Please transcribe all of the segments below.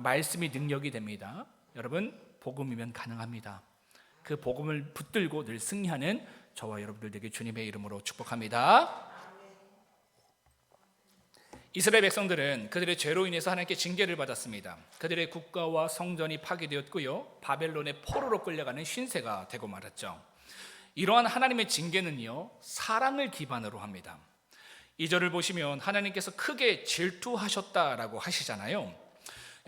말씀이 능력이 됩니다. 여러분, 복음이면 가능합니다. 그 복음을 붙들고 늘 승리하는 저와 여러분들 되게 주님의 이름으로 축복합니다. 이스라엘 백성들은 그들의 죄로 인해서 하나님께 징계를 받았습니다. 그들의 국가와 성전이 파괴되었고요, 바벨론의 포로로 끌려가는 신세가 되고 말았죠. 이러한 하나님의 징계는요, 사랑을 기반으로 합니다. 2절을 보시면 하나님께서 크게 질투하셨다라고 하시잖아요.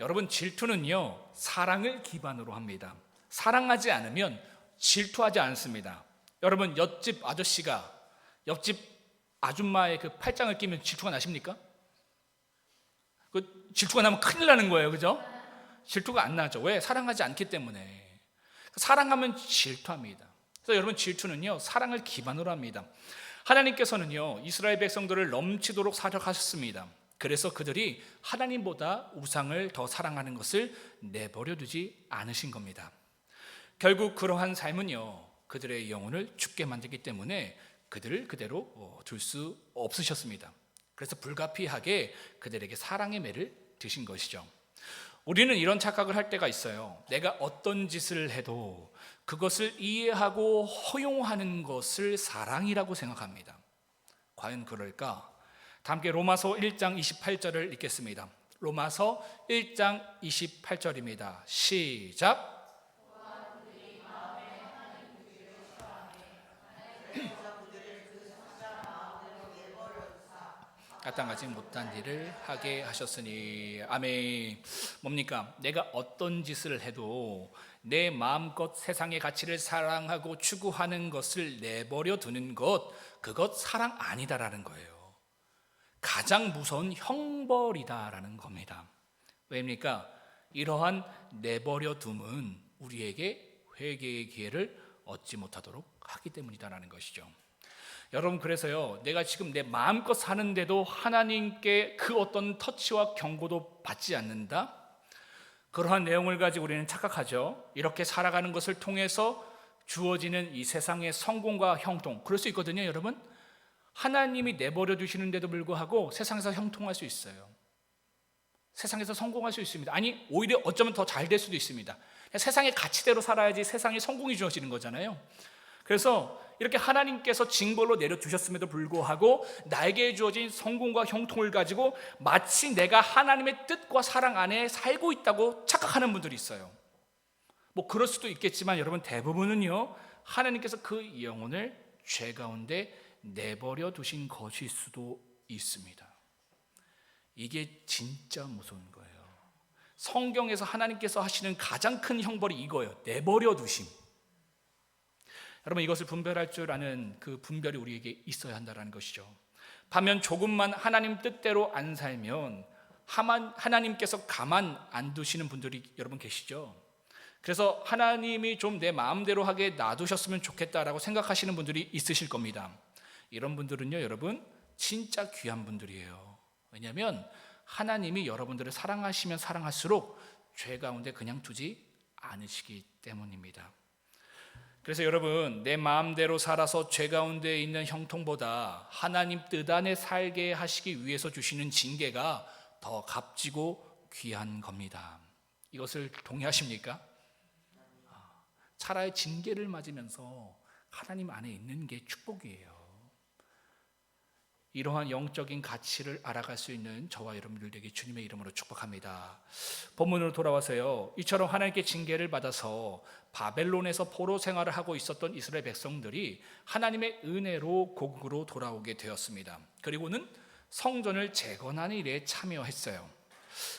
여러분, 질투는요, 사랑을 기반으로 합니다. 사랑하지 않으면 질투하지 않습니다. 여러분, 옆집 아저씨가 옆집 아줌마의 그 팔짱을 끼면 질투가 나십니까? 그 질투가 나면 큰일 나는 거예요, 그죠? 질투가 안 나죠. 왜? 사랑하지 않기 때문에. 사랑하면 질투합니다. 그래서 여러분, 질투는요, 사랑을 기반으로 합니다. 하나님께서는요, 이스라엘 백성들을 넘치도록 사랑하셨습니다. 그래서 그들이 하나님보다 우상을 더 사랑하는 것을 내버려 두지 않으신 겁니다. 결국 그러한 삶은요, 그들의 영혼을 죽게 만들기 때문에 그들을 그대로 둘 수 없으셨습니다. 그래서 불가피하게 그들에게 사랑의 매를 드신 것이죠. 우리는 이런 착각을 할 때가 있어요. 내가 어떤 짓을 해도 그것을 이해하고 허용하는 것을 사랑이라고 생각합니다. 과연 그럴까? 다 함께 로마서 1장 28절을 읽겠습니다. 로마서 1장 28절입니다. 시작. 까딱하지 못한 일을 하게 하셨으니. 아멘. 뭡니까? 내가 어떤 짓을 해도 내 마음껏 세상의 가치를 사랑하고 추구하는 것을 내버려 두는 것, 그것 사랑 아니다라는 거예요. 가장 무서운 형벌이다라는 겁니다. 왜입니까? 이러한 내버려 둠은 우리에게 회개의 기회를 얻지 못하도록 하기 때문이다라는 것이죠. 여러분, 그래서요, 내가 지금 내 마음껏 사는데도 하나님께 그 어떤 터치와 경고도 받지 않는다? 그러한 내용을 가지고 우리는 착각하죠. 이렇게 살아가는 것을 통해서 주어지는 이 세상의 성공과 형통, 그럴 수 있거든요. 여러분, 하나님이 내버려 두시는데도 불구하고 세상에서 형통할 수 있어요. 세상에서 성공할 수 있습니다. 아니, 오히려 어쩌면 더 잘 될 수도 있습니다. 세상의 가치대로 살아야지 세상에 성공이 주어지는 거잖아요. 그래서 이렇게 하나님께서 징벌로 내려두셨음에도 불구하고 나에게 주어진 성공과 형통을 가지고 마치 내가 하나님의 뜻과 사랑 안에 살고 있다고 착각하는 분들이 있어요. 뭐 그럴 수도 있겠지만 여러분, 대부분은요, 하나님께서 그 영혼을 죄 가운데 내버려 두신 것일 수도 있습니다. 이게 진짜 무서운 거예요. 성경에서 하나님께서 하시는 가장 큰 형벌이 이거예요. 내버려 두심. 여러분, 이것을 분별할 줄 아는 그 분별이 우리에게 있어야 한다는 것이죠. 반면 조금만 하나님 뜻대로 안 살면 하나님께서 가만 안 두시는 분들이 여러분 계시죠. 그래서 하나님이 좀 내 마음대로 하게 놔두셨으면 좋겠다라고 생각하시는 분들이 있으실 겁니다. 이런 분들은요, 여러분, 진짜 귀한 분들이에요. 왜냐하면 하나님이 여러분들을 사랑하시면 사랑할수록 죄 가운데 그냥 두지 않으시기 때문입니다. 그래서 여러분, 내 마음대로 살아서 죄 가운데 있는 형통보다 하나님 뜻 안에 살게 하시기 위해서 주시는 징계가 더 값지고 귀한 겁니다. 이것을 동의하십니까? 차라리 징계를 맞으면서 하나님 안에 있는 게 축복이에요. 이러한 영적인 가치를 알아갈 수 있는 저와 여러분들에게 주님의 이름으로 축복합니다. 본문으로 돌아와서요, 이처럼 하나님께 징계를 받아서 바벨론에서 포로 생활을 하고 있었던 이스라엘 백성들이 하나님의 은혜로 고국으로 돌아오게 되었습니다. 그리고는 성전을 재건하는 일에 참여했어요.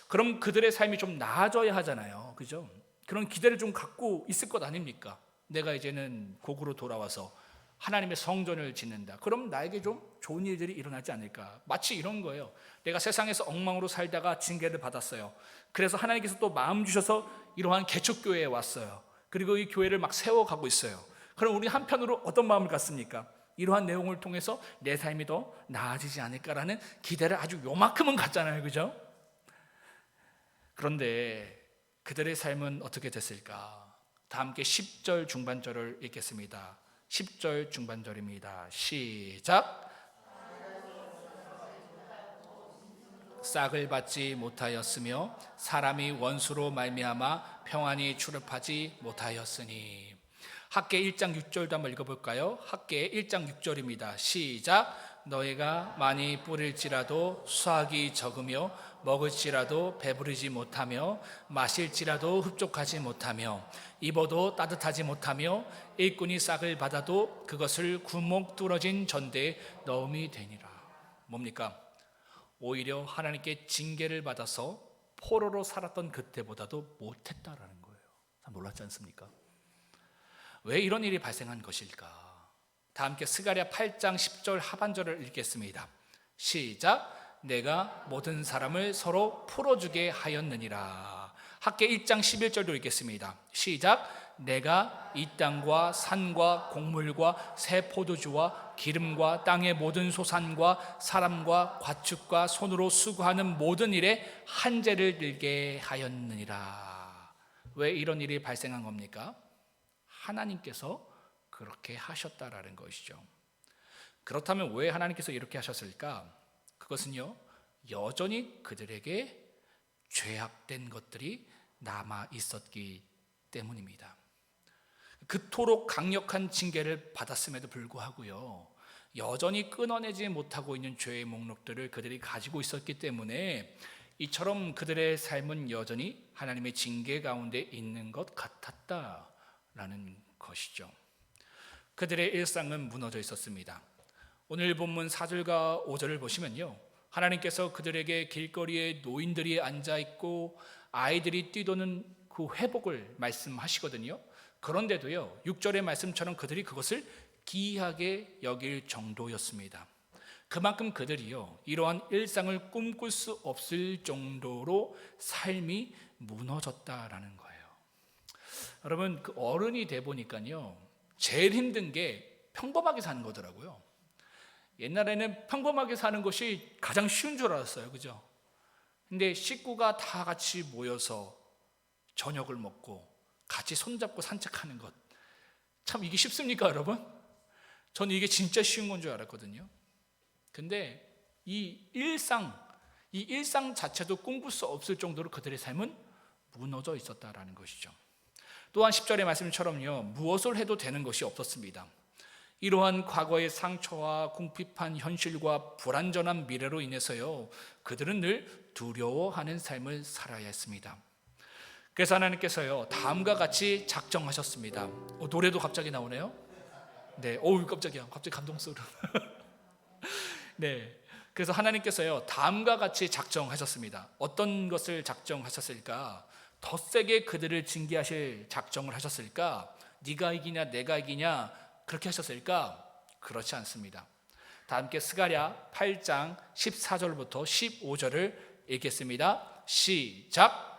그럼 그들의 삶이 좀 나아져야 하잖아요, 그죠? 그런 기대를 좀 갖고 있을 것 아닙니까? 내가 이제는 고국으로 돌아와서 하나님의 성전을 짓는다. 그럼 나에게 좀 좋은 일들이 일어나지 않을까? 마치 이런 거예요. 내가 세상에서 엉망으로 살다가 징계를 받았어요. 그래서 하나님께서 또 마음 주셔서 이러한 개척교회에 왔어요. 그리고 이 교회를 막 세워가고 있어요. 그럼 우리 한편으로 어떤 마음을 갖습니까? 이러한 내용을 통해서 내 삶이 더 나아지지 않을까라는 기대를 아주 요만큼은 갖잖아요, 그죠? 그런데 그들의 삶은 어떻게 됐을까? 다 함께 10절 중반절을 읽겠습니다. 10절 중반절입니다. 시작. 싹을 받지 못하였으며 사람이 원수로 말미암아 평안히 출입하지 못하였으니. 학개 1장 6절도 한번 읽어볼까요? 학개 1장 6절입니다. 시작. 너희가 많이 뿌릴지라도 수확이 적으며 먹을지라도 배부르지 못하며 마실지라도 흡족하지 못하며 입어도 따뜻하지 못하며 일꾼이 싹을 받아도 그것을 구멍 뚫어진 전대에 넣음이 되니라. 뭡니까? 오히려 하나님께 징계를 받아서 포로로 살았던 그때보다도 못했다라는 거예요. 참 놀랍지 않습니까? 왜 이런 일이 발생한 것일까? 다 함께 스가랴 8장 10절 하반절을 읽겠습니다. 시작. 내가 모든 사람을 서로 풀어주게 하였느니라. 학개 1장 11절도 읽겠습니다. 시작. 내가 이 땅과 산과 곡물과 새 포도주와 기름과 땅의 모든 소산과 사람과 과축과 손으로 수고하는 모든 일에 한재를 들게 하였느니라. 왜 이런 일이 발생한 겁니까? 하나님께서 그렇게 하셨다라는 것이죠. 그렇다면 왜 하나님께서 이렇게 하셨을까? 그것은요, 여전히 그들에게 죄악된 것들이 남아 있었기 때문입니다. 그토록 강력한 징계를 받았음에도 불구하고요, 여전히 끊어내지 못하고 있는 죄의 목록들을 그들이 가지고 있었기 때문에 이처럼 그들의 삶은 여전히 하나님의 징계 가운데 있는 것 같았다라는 것이죠. 그들의 일상은 무너져 있었습니다. 오늘 본문 4절과 5절을 보시면요, 하나님께서 그들에게 길거리에 노인들이 앉아있고 아이들이 뛰도는 그 회복을 말씀하시거든요. 그런데도요, 6절의 말씀처럼 그들이 그것을 기이하게 여길 정도였습니다. 그만큼 그들이요, 이러한 일상을 꿈꿀 수 없을 정도로 삶이 무너졌다라는 거예요. 여러분, 그 어른이 돼 보니까요, 제일 힘든 게 평범하게 사는 거더라고요. 옛날에는 평범하게 사는 것이 가장 쉬운 줄 알았어요. 그죠? 근데 식구가 다 같이 모여서 저녁을 먹고 같이 손잡고 산책하는 것, 참 이게 쉽습니까, 여러분? 저는 이게 진짜 쉬운 건 줄 알았거든요. 근데 이 일상 자체도 꿈꿀 수 없을 정도로 그들의 삶은 무너져 있었다라는 것이죠. 또한 10절의 말씀처럼요, 무엇을 해도 되는 것이 없었습니다. 이러한 과거의 상처와 궁핍한 현실과 불완전한 미래로 인해서요, 그들은 늘 두려워하는 삶을 살아야 했습니다. 그래서 하나님께서요, 다음과 같이 작정하셨습니다. 노래도 갑자기 나오네요. 네, 깜짝이야, 갑자기 감동스러워. 네, 그래서 하나님께서요, 다음과 같이 작정하셨습니다. 어떤 것을 작정하셨을까? 더 세게 그들을 징계하실 작정을 하셨을까? 네가 이기냐 내가 이기냐 그렇게 하셨을까? 그렇지 않습니다. 다 함께 스가랴 8장 14절부터 15절을 읽겠습니다. 시작.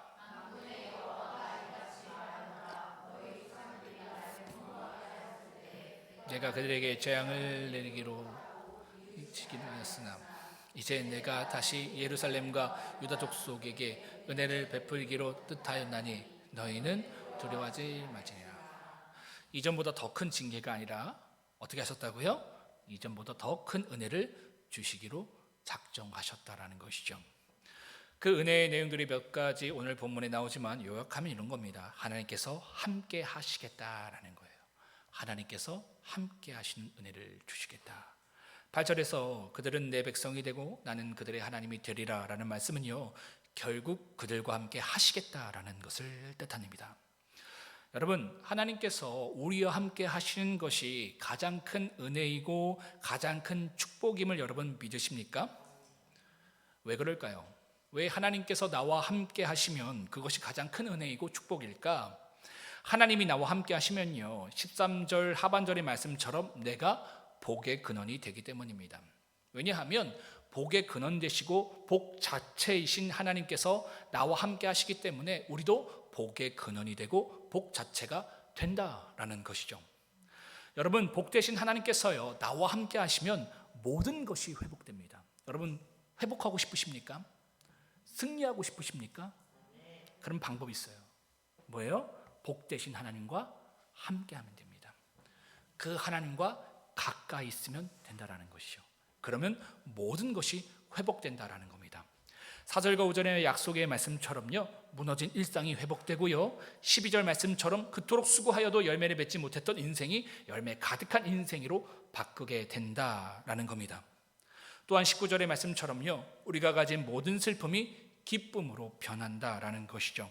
내가 그들에게 재앙을 내리기로 하였으나 이제 내가 다시 예루살렘과 유다 족속에게 은혜를 베풀기로 뜻하였나니 너희는 두려워하지 말지니라. 이전보다 더 큰 징계가 아니라 어떻게 하셨다고요? 이전보다 더 큰 은혜를 주시기로 작정하셨다라는 것이죠. 그 은혜의 내용들이 몇 가지 오늘 본문에 나오지만 요약하면 이런 겁니다. 하나님께서 함께 하시겠다라는 거예요. 하나님께서 함께 하시는 은혜를 주시겠다. 8절에서 그들은 내 백성이 되고 나는 그들의 하나님이 되리라 라는 말씀은요, 결국 그들과 함께 하시겠다라는 것을 뜻합니다. 여러분, 하나님께서 우리와 함께 하시는 것이 가장 큰 은혜이고 가장 큰 축복임을 여러분 믿으십니까? 왜 그럴까요? 왜 하나님께서 나와 함께 하시면 그것이 가장 큰 은혜이고 축복일까? 하나님이 나와 함께 하시면요, 13절 하반절의 말씀처럼 내가 복의 근원이 되기 때문입니다. 왜냐하면 복의 근원 되시고 복 자체이신 하나님께서 나와 함께 하시기 때문에 우리도 복의 근원이 되고 복 자체가 된다라는 것이죠. 여러분, 복 되신 하나님께서요, 나와 함께 하시면 모든 것이 회복됩니다. 여러분, 회복하고 싶으십니까? 승리하고 싶으십니까? 그런 방법이 있어요. 뭐예요? 복 되신 하나님과 함께 하면 됩니다. 그 하나님과 가까이 있으면 된다라는 것이죠. 그러면 모든 것이 회복된다라는 겁니다. 4절과 5절의 약속의 말씀처럼요, 무너진 일상이 회복되고요, 12절 말씀처럼 그토록 수고하여도 열매를 맺지 못했던 인생이 열매 가득한 인생으로 바꾸게 된다라는 겁니다. 또한 19절의 말씀처럼요, 우리가 가진 모든 슬픔이 기쁨으로 변한다라는 것이죠.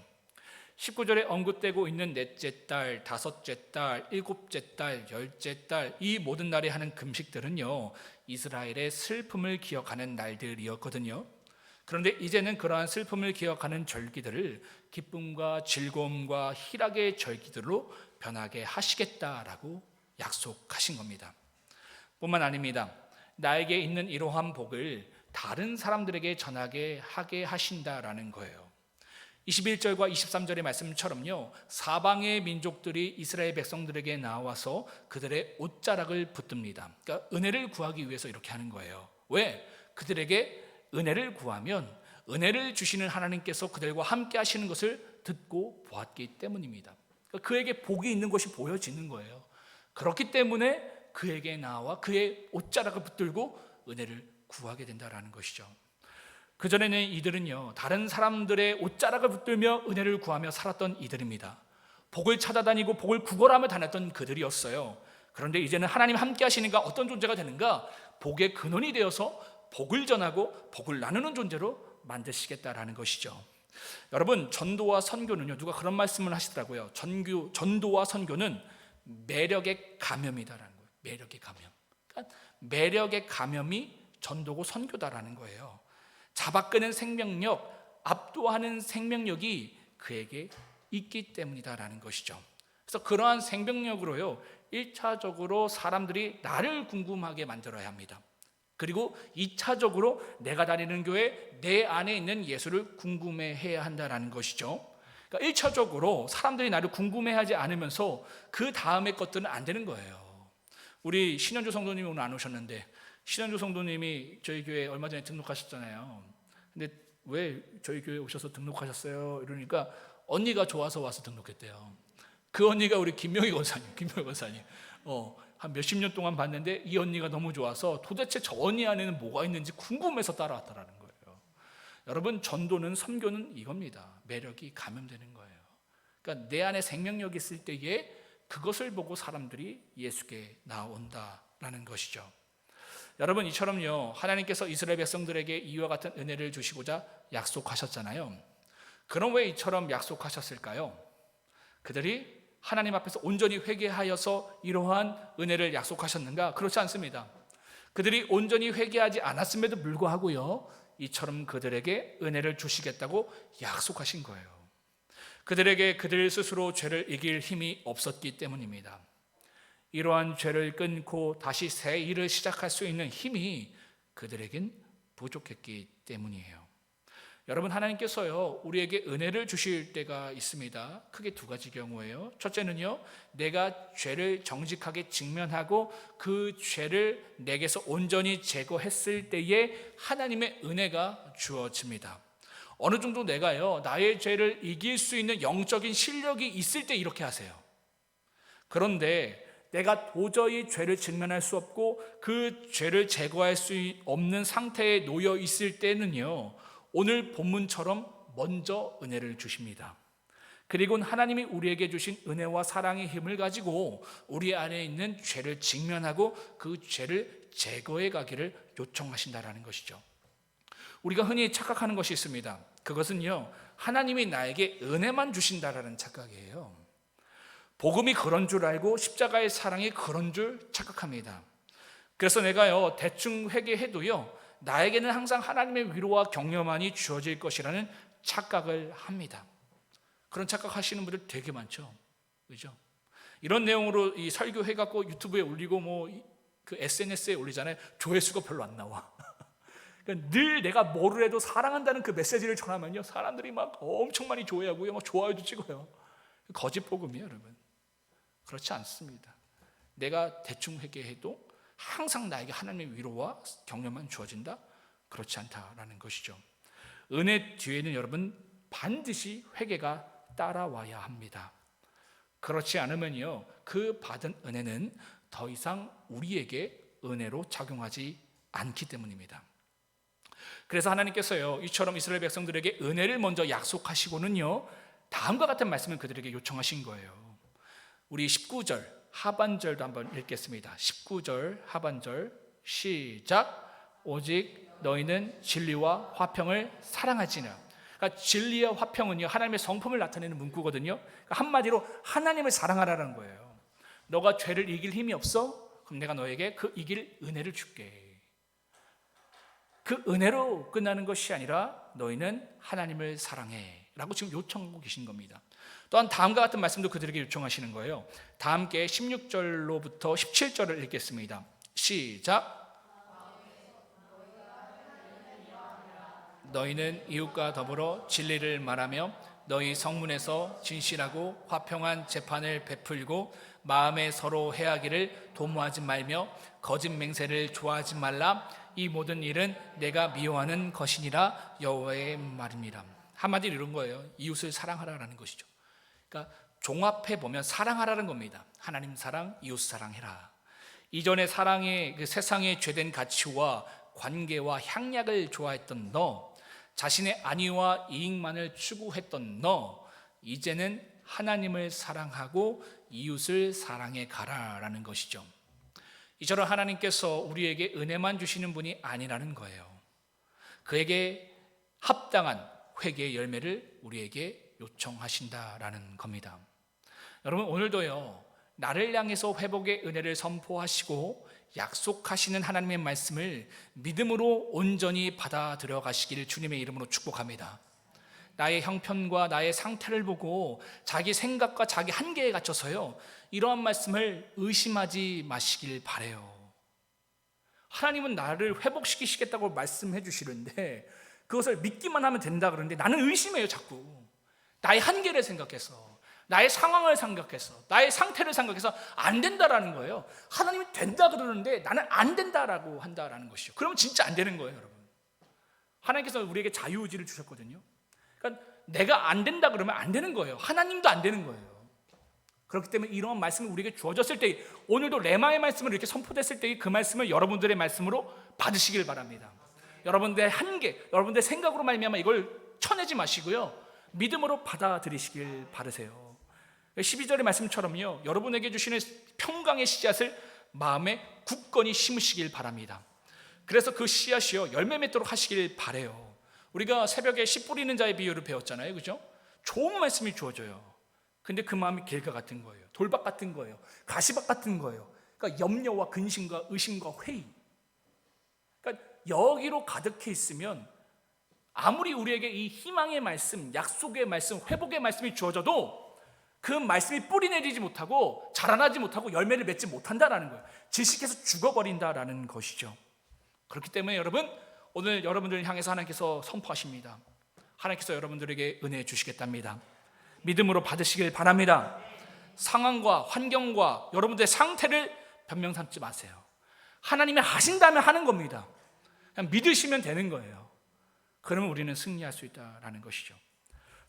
19절에 언급되고 있는 넷째 달, 다섯째 달, 일곱째 달, 열째 달, 이 모든 날에 하는 금식들은요, 이스라엘의 슬픔을 기억하는 날들이었거든요. 그런데 이제는 그러한 슬픔을 기억하는 절기들을 기쁨과 즐거움과 희락의 절기들로 변하게 하시겠다라고 약속하신 겁니다. 뿐만 아닙니다. 나에게 있는 이러한 복을 다른 사람들에게 전하게 하게 하신다라는 거예요. 21절과 23절의 말씀처럼요, 사방의 민족들이 이스라엘 백성들에게 나와서 그들의 옷자락을 붙듭니다. 그러니까 은혜를 구하기 위해서 이렇게 하는 거예요. 왜? 그들에게 은혜를 구하면 은혜를 주시는 하나님께서 그들과 함께 하시는 것을 듣고 보았기 때문입니다. 그러니까 그에게 복이 있는 것이 보여지는 거예요. 그렇기 때문에 그에게 나와 그의 옷자락을 붙들고 은혜를 구하게 된다는 것이죠. 그전에는 이들은요, 다른 사람들의 옷자락을 붙들며 은혜를 구하며 살았던 이들입니다. 복을 찾아다니고 복을 구걸하며 다녔던 그들이었어요. 그런데 이제는 하나님 함께 하시니까 어떤 존재가 되는가? 복의 근원이 되어서 복을 전하고 복을 나누는 존재로 만드시겠다라는 것이죠. 여러분, 전도와 선교는요, 누가 그런 말씀을 하시더라고요. 전도와 선교는 매력의 감염이다라는 거예요. 매력의 감염. 그러니까 매력의 감염이 전도고 선교다라는 거예요. 잡아끄는 생명력, 압도하는 생명력이 그에게 있기 때문이다라는 것이죠. 그래서 그러한 생명력으로요, 1차적으로 사람들이 나를 궁금하게 만들어야 합니다. 그리고 2차적으로 내가 다니는 교회 내 안에 있는 예수를 궁금해해야 한다는 것이죠. 그러니까 1차적으로 사람들이 나를 궁금해하지 않으면서 그 다음의 것들은 안 되는 거예요. 우리 신현주 성도님이 오늘 안 오셨는데, 신현주 성도님이 저희 교회 얼마 전에 등록하셨잖아요. 근데 왜 저희 교회 오셔서 등록하셨어요? 이러니까 언니가 좋아서 와서 등록했대요. 그 언니가 우리 김명희 권사님. 한 몇십 년 동안 봤는데 이 언니가 너무 좋아서 도대체 저 언니 안에는 뭐가 있는지 궁금해서 따라왔다라는 거예요. 여러분, 전도는, 선교는 이겁니다. 매력이 감염되는 거예요. 그러니까 내 안에 생명력이 있을 때에 그것을 보고 사람들이 예수께 나온다라는 것이죠. 여러분, 이처럼요, 하나님께서 이스라엘 백성들에게 이와 같은 은혜를 주시고자 약속하셨잖아요. 그럼 왜 이처럼 약속하셨을까요? 그들이 하나님 앞에서 온전히 회개하여서 이러한 은혜를 약속하셨는가? 그렇지 않습니다. 그들이 온전히 회개하지 않았음에도 불구하고요, 이처럼 그들에게 은혜를 주시겠다고 약속하신 거예요. 그들에게 그들 스스로 죄를 이길 힘이 없었기 때문입니다. 이러한 죄를 끊고 다시 새 일을 시작할 수 있는 힘이 그들에겐 부족했기 때문이에요. 여러분, 하나님께서요, 우리에게 은혜를 주실 때가 있습니다. 크게 두 가지 경우예요. 첫째는요, 내가 죄를 정직하게 직면하고 그 죄를 내게서 온전히 제거했을 때에 하나님의 은혜가 주어집니다. 어느 정도 내가요, 나의 죄를 이길 수 있는 영적인 실력이 있을 때 이렇게 하세요. 그런데 내가 도저히 죄를 직면할 수 없고 그 죄를 제거할 수 없는 상태에 놓여 있을 때는요, 오늘 본문처럼 먼저 은혜를 주십니다. 그리고 하나님이 우리에게 주신 은혜와 사랑의 힘을 가지고 우리 안에 있는 죄를 직면하고 그 죄를 제거해 가기를 요청하신다라는 것이죠. 우리가 흔히 착각하는 것이 있습니다. 그것은요, 하나님이 나에게 은혜만 주신다라는 착각이에요. 복음이 그런 줄 알고 십자가의 사랑이 그런 줄 착각합니다. 그래서 내가요, 대충 회개해도요, 나에게는 항상 하나님의 위로와 격려만이 주어질 것이라는 착각을 합니다. 그런 착각하시는 분들 되게 많죠, 그죠? 이런 내용으로 이 설교해 갖고 유튜브에 올리고 그 SNS에 올리잖아요. 조회수가 별로 안 나와. 그러니까 늘 내가 뭐를 해도 사랑한다는 그 메시지를 전하면요, 사람들이 막 엄청 많이 조회하고요, 막 좋아요도 찍어요. 거짓 복음이에요, 여러분. 그렇지 않습니다. 내가 대충 회개해도 항상 나에게 하나님의 위로와 격려만 주어진다? 그렇지 않다라는 것이죠. 은혜 뒤에는 여러분 반드시 회개가 따라와야 합니다. 그렇지 않으면요, 그 받은 은혜는 더 이상 우리에게 은혜로 작용하지 않기 때문입니다. 그래서 하나님께서요, 이처럼 이스라엘 백성들에게 은혜를 먼저 약속하시고는요, 다음과 같은 말씀을 그들에게 요청하신 거예요. 우리 19절 하반절도 한번 읽겠습니다. 19절 하반절 시작. 오직 너희는 진리와 화평을 사랑하지는. 그러니까 진리와 화평은요, 하나님의 성품을 나타내는 문구거든요. 그러니까 한마디로 하나님을 사랑하라는 거예요. 너가 죄를 이길 힘이 없어? 그럼 내가 너에게 그 이길 은혜를 줄게. 그 은혜로 끝나는 것이 아니라 너희는 하나님을 사랑해 라고 지금 요청하고 계신 겁니다. 또한 다음과 같은 말씀도 그들에게 요청하시는 거예요. 다 함께 16절로부터 17절을 읽겠습니다. 시작. 너희는 이웃과 더불어 진리를 말하며 너희 성문에서 진실하고 화평한 재판을 베풀고 마음에 서로 해하기를 도모하지 말며 거짓 맹세를 좋아하지 말라. 이 모든 일은 내가 미워하는 것이니라 여호와의 말입니다. 한마디로 이런 거예요. 이웃을 사랑하라라는 것이죠. 그러니까 종합해 보면 사랑하라는 겁니다. 하나님 사랑, 이웃 사랑해라. 이전에 사랑의 그 세상의 죄된 가치와 관계와 향락을 좋아했던 너, 자신의 안위와 이익만을 추구했던 너, 이제는 하나님을 사랑하고 이웃을 사랑해 가라라는 것이죠. 이처럼 하나님께서 우리에게 은혜만 주시는 분이 아니라는 거예요. 그에게 합당한 회개의 열매를 우리에게 요청하신다라는 겁니다. 여러분, 오늘도요, 나를 향해서 회복의 은혜를 선포하시고 약속하시는 하나님의 말씀을 믿음으로 온전히 받아들여 가시기를 주님의 이름으로 축복합니다. 나의 형편과 나의 상태를 보고 자기 생각과 자기 한계에 갇혀서요, 이러한 말씀을 의심하지 마시길 바라요. 하나님은 나를 회복시키시겠다고 말씀해 주시는데 그것을 믿기만 하면 된다 그러는데 나는 의심해요. 자꾸 나의 한계를 생각해서, 나의 상황을 생각해서, 나의 상태를 생각해서 안 된다라는 거예요. 하나님이 된다 그러는데 나는 안 된다라고 한다라는 것이죠. 그러면 진짜 안 되는 거예요. 여러분, 하나님께서 우리에게 자유의지를 주셨거든요. 그러니까 내가 안 된다 그러면 안 되는 거예요. 하나님도 안 되는 거예요. 그렇기 때문에 이런 말씀이 우리에게 주어졌을 때, 오늘도 레마의 말씀을 이렇게 선포됐을 때 그 말씀을 여러분들의 말씀으로 받으시길 바랍니다. 여러분들의 한계, 여러분들의 생각으로 말미암아 이걸 쳐내지 마시고요, 믿음으로 받아들이시길 바라세요. 12절의 말씀처럼요, 여러분에게 주시는 평강의 씨앗을 마음에 굳건히 심으시길 바랍니다. 그래서 그 씨앗이요, 열매 맺도록 하시길 바라요. 우리가 새벽에 씨 뿌리는 자의 비유를 배웠잖아요, 그죠? 좋은 말씀이 주어져요. 근데 그 마음이 길가 같은 거예요. 돌박 같은 거예요. 가시박 같은 거예요. 그러니까 염려와 근심과 의심과 회의. 그러니까 여기로 가득해 있으면 아무리 우리에게 이 희망의 말씀, 약속의 말씀, 회복의 말씀이 주어져도 그 말씀이 뿌리 내리지 못하고 자라나지 못하고 열매를 맺지 못한다라는 거예요. 질식해서 죽어버린다라는 것이죠. 그렇기 때문에 여러분, 오늘 여러분들을 향해서 하나님께서 선포하십니다. 하나님께서 여러분들에게 은혜 주시겠답니다. 믿음으로 받으시길 바랍니다. 상황과 환경과 여러분들의 상태를 변명 삼지 마세요. 하나님이 하신다면 하는 겁니다. 그냥 믿으시면 되는 거예요. 그러면 우리는 승리할 수 있다는 것이죠.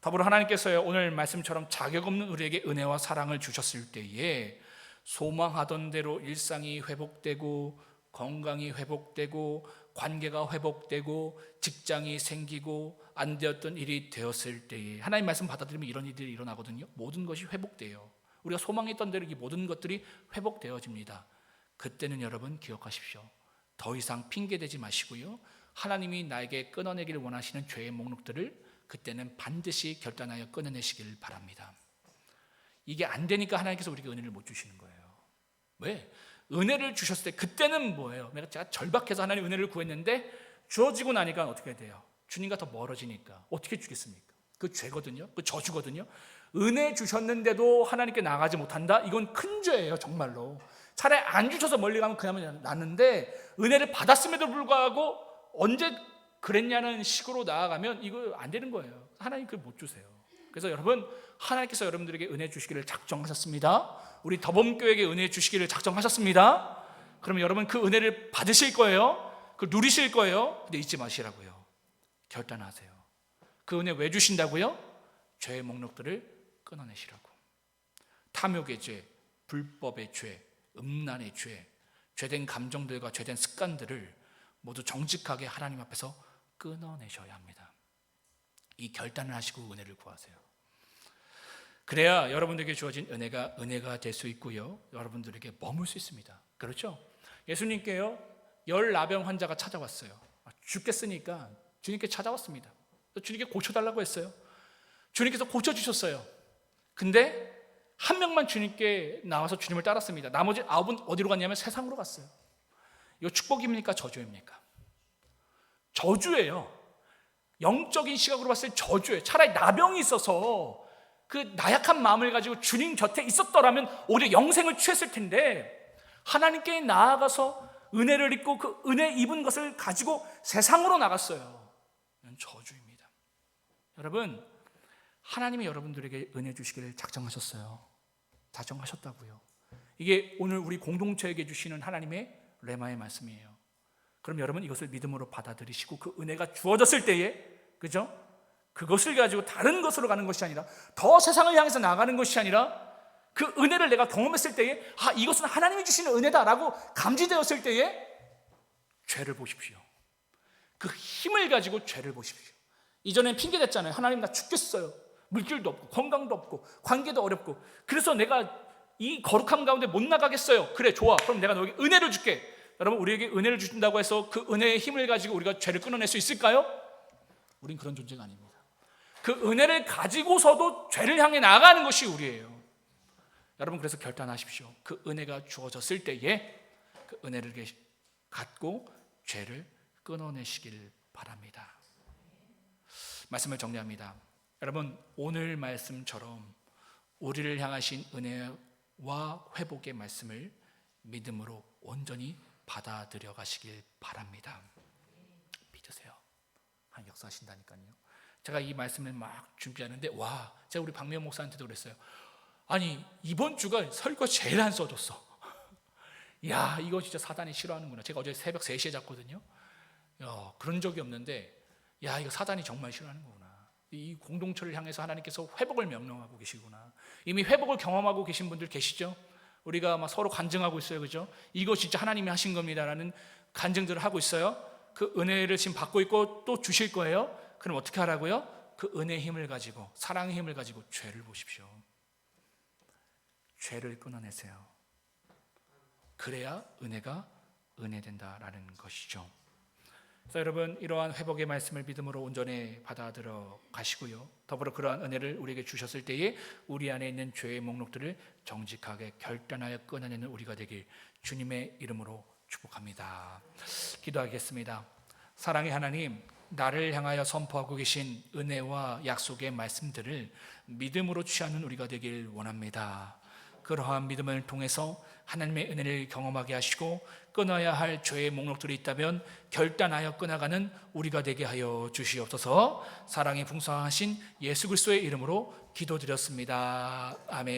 더불어 하나님께서요, 오늘 말씀처럼 자격 없는 우리에게 은혜와 사랑을 주셨을 때에 소망하던 대로 일상이 회복되고 건강이 회복되고 관계가 회복되고 직장이 생기고 안 되었던 일이 되었을 때에 하나님 말씀 받아들이면 이런 일들이 일어나거든요. 모든 것이 회복돼요. 우리가 소망했던 대로 이 모든 것들이 회복되어집니다. 그때는 여러분 기억하십시오. 더 이상 핑계대지 마시고요, 하나님이 나에게 끊어내기를 원하시는 죄의 목록들을 그때는 반드시 결단하여 끊어내시길 바랍니다. 이게 안 되니까 하나님께서 우리에게 은혜를 못 주시는 거예요. 왜? 은혜를 주셨을 때 그때는 뭐예요? 제가 절박해서 하나님 은혜를 구했는데 주어지고 나니까 어떻게 돼요? 주님과 더 멀어지니까 어떻게 주겠습니까? 그 죄거든요. 그 저주거든요. 은혜 주셨는데도 하나님께 나가지 못한다? 이건 큰 죄예요, 정말로. 차라리 안 주셔서 멀리 가면 그나마 낫는데 은혜를 받았음에도 불구하고 언제 그랬냐는 식으로 나아가면 이거 안 되는 거예요. 하나님 그걸 못 주세요. 그래서 여러분, 하나님께서 여러분들에게 은혜 주시기를 작정하셨습니다. 우리 더범교회에게 은혜 주시기를 작정하셨습니다. 그러면 여러분 그 은혜를 받으실 거예요. 그걸 누리실 거예요. 근데 잊지 마시라고요. 결단하세요. 그 은혜 왜 주신다고요? 죄의 목록들을 끊어내시라고. 탐욕의 죄, 불법의 죄, 음란의 죄, 죄된 감정들과 죄된 습관들을 모두 정직하게 하나님 앞에서 끊어내셔야 합니다. 이 결단을 하시고 은혜를 구하세요. 그래야 여러분들에게 주어진 은혜가 될 수 있고요, 여러분들에게 머물 수 있습니다. 그렇죠? 예수님께요, 열나병 환자가 찾아왔어요. 죽겠으니까 주님께 찾아왔습니다. 주님께 고쳐달라고 했어요. 주님께서 고쳐주셨어요. 근데 한 명만 주님께 나와서 주님을 따랐습니다. 나머지 9은 어디로 갔냐면 세상으로 갔어요. 이거 축복입니까? 저주입니까? 저주예요. 영적인 시각으로 봤을 때 저주예요. 차라리 나병이 있어서 그 나약한 마음을 가지고 주님 곁에 있었더라면 오히려 영생을 취했을 텐데, 하나님께 나아가서 은혜를 입고 그 은혜 입은 것을 가지고 세상으로 나갔어요. 이건 저주입니다. 여러분, 하나님이 여러분들에게 은혜 주시기를 작정하셨어요. 작정하셨다고요. 이게 오늘 우리 공동체에게 주시는 하나님의 레마의 말씀이에요. 그럼 여러분, 이것을 믿음으로 받아들이시고 그 은혜가 주어졌을 때에, 그죠? 그것을 가지고 다른 것으로 가는 것이 아니라, 더 세상을 향해서 나가는 것이 아니라, 그 은혜를 내가 경험했을 때에 이것은 하나님이 주시는 은혜다라고 감지되었을 때에 죄를 보십시오. 그 힘을 가지고 죄를 보십시오. 이전엔 핑계 댔잖아요. 하나님, 나 죽겠어요. 물질도 없고 건강도 없고 관계도 어렵고, 그래서 내가 이 거룩함 가운데 못 나가겠어요. 그래, 좋아. 그럼 내가 너에게 은혜를 줄게. 여러분, 우리에게 은혜를 주신다고 해서 그 은혜의 힘을 가지고 우리가 죄를 끊어낼 수 있을까요? 우린 그런 존재가 아닙니다. 그 은혜를 가지고서도 죄를 향해 나아가는 것이 우리예요. 여러분, 그래서 결단하십시오. 그 은혜가 주어졌을 때에 그 은혜를 갖고 죄를 끊어내시길 바랍니다. 말씀을 정리합니다. 여러분, 오늘 말씀처럼 우리를 향하신 은혜와 회복의 말씀을 믿음으로 온전히 받아들여 가시길 바랍니다. 믿으세요. 하나님 역사하신다니까요. 제가 이 말씀을 막 준비하는데, 제가 우리 박미영 목사한테도 그랬어요. 아니, 이번 주가 설교 제일 안 써줬어. 야, 이거 진짜 사단이 싫어하는구나. 제가 어제 새벽 3시에 잤거든요. 그런 적이 없는데, 야, 이거 사단이 정말 싫어하는 거구나. 이 공동체를 향해서 하나님께서 회복을 명령하고 계시구나. 이미 회복을 경험하고 계신 분들 계시죠? 우리가 막 서로 간증하고 있어요. 그죠? 이거 진짜 하나님이 하신 겁니다라는 간증들을 하고 있어요. 그 은혜를 지금 받고 있고 또 주실 거예요. 그럼 어떻게 하라고요? 그 은혜의 힘을 가지고, 사랑의 힘을 가지고 죄를 보십시오. 죄를 끊어내세요. 그래야 은혜가 은혜된다라는 것이죠. 그래서 여러분, 이러한 회복의 말씀을 믿음으로 온전히 받아들여 가시고요, 더불어 그러한 은혜를 우리에게 주셨을 때에 우리 안에 있는 죄의 목록들을 정직하게 결단하여 끊어내는 우리가 되길 주님의 이름으로 축복합니다. 기도하겠습니다. 사랑의 하나님, 나를 향하여 선포하고 계신 은혜와 약속의 말씀들을 믿음으로 취하는 우리가 되길 원합니다. 그러한 믿음을 통해서 하나님의 은혜를 경험하게 하시고, 끊어야 할 죄의 목록들이 있다면 결단하여 끊어가는 우리가 되게 하여 주시옵소서. 사랑이 풍성하신 예수 그리스도의 이름으로 기도드렸습니다. 아멘.